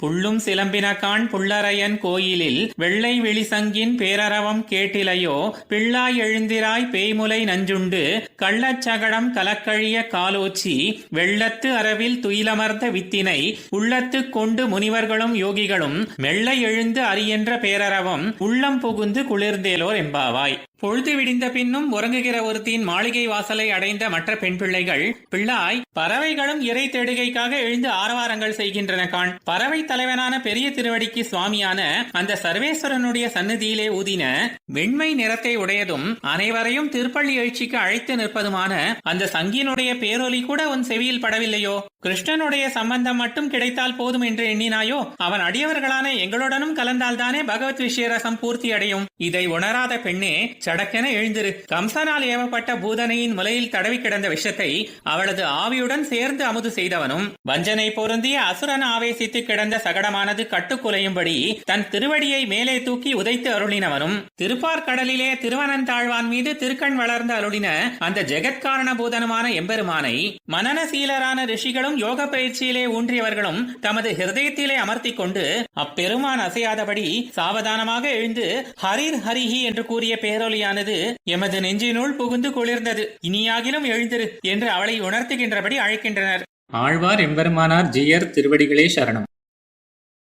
புள்ளும் சிலம்பினகான் புள்ளரையன் கோயிலில் வெள்ளை விழிசங்கின் பேரரவம் கேட்டிலையோ பிள்ளாய் எழுந்திராய் பேய்முலை நஞ்சுண்டு கள்ளச்சகடம் கலக்கழிய காலோச்சி வெள்ளத்து அரவில் துயிலமர்ந்த வித்தினை உள்ளத்து கொண்டு முனிவர்களும் யோகிகளும் மெல்ல எழுந்து அறியென்ற பேரரவம் உள்ளம் புகுந்து குளிர்ந்தேலோர் எம்பாவாய். பொழுது விடிந்த பின்னும் உறங்குகிற ஒருத்தியின் மாளிகை வாசலை அடைந்த மற்ற பெண் பிள்ளைகள், பிள்ளாய், பறவைகளும் இறை தேடுகைக்காக எழுந்து ஆரவாரங்கள் செய்கின்றன காண். பறவை தலைவனான பெரிய திருவடிக்கு சுவாமியான அந்த சர்வேஸ்வரனுடைய சந்நிதியிலே ஊதின வெண்மை நிறத்தை உடையதும் அனைவரையும் திருப்பள்ளி எழுச்சிக்கு அழைத்து நிற்பதுமான அந்த சங்கினுடைய பேரொலி கூட உன் செவியில் படவில்லையோ? கிருஷ்ணனுடைய சம்பந்தம் மட்டும் கிடைத்தால் போதும் என்று எண்ணினாயோ? அவன் அடியவர்களான எங்களுடனும் கலந்தால்தானே பகவத் விஷயரசம் பூர்த்தி அடையும். இதை உணராத பெண்ணே, சடக்கென எழுந்திரு. கம்சனால் ஏவப்பட்ட பூதனையின் முலையில் தடவி கிடந்த விஷத்தை அவளது ஆவியுடன் சேர்ந்து அமுது செய்தவனும், வஞ்சனை பொருந்திய அசுரன் ஆவேசித்து கிடந்த சகடமானது கட்டுக்குலையும்படி தன் திருவடியை மேலே தூக்கி உதைத்து அருளினவனும், திருப்பார்கடலிலே திருவனந்தாழ்வான் மீது திருக்கண் வளர்ந்து அருளின அந்த ஜெகத்காரண பூதனமான எம்பெருமானை மனநசீலரான ரிஷிகளும் யோக பயிற்சியிலே ஊன்றியவர்களும் தமது ஹிருதயத்திலே அமர்த்தி கொண்டு அப்பெருமான் அசையாதபடி சாவதானமாக எழுந்து ஹரிர் ஹரிஹி என்று கூறிய பேரொலியானது எமது நெஞ்சினுள் புகுந்து குளிர்ந்தது. இனியாகிலும் எழுந்திரு என்று அவளை உணர்த்துகின்றபடி அழைக்கின்றனர். ஆழ்வார் எம்பெருமானார் ஜீயர் திருவடிகளே சரணம்.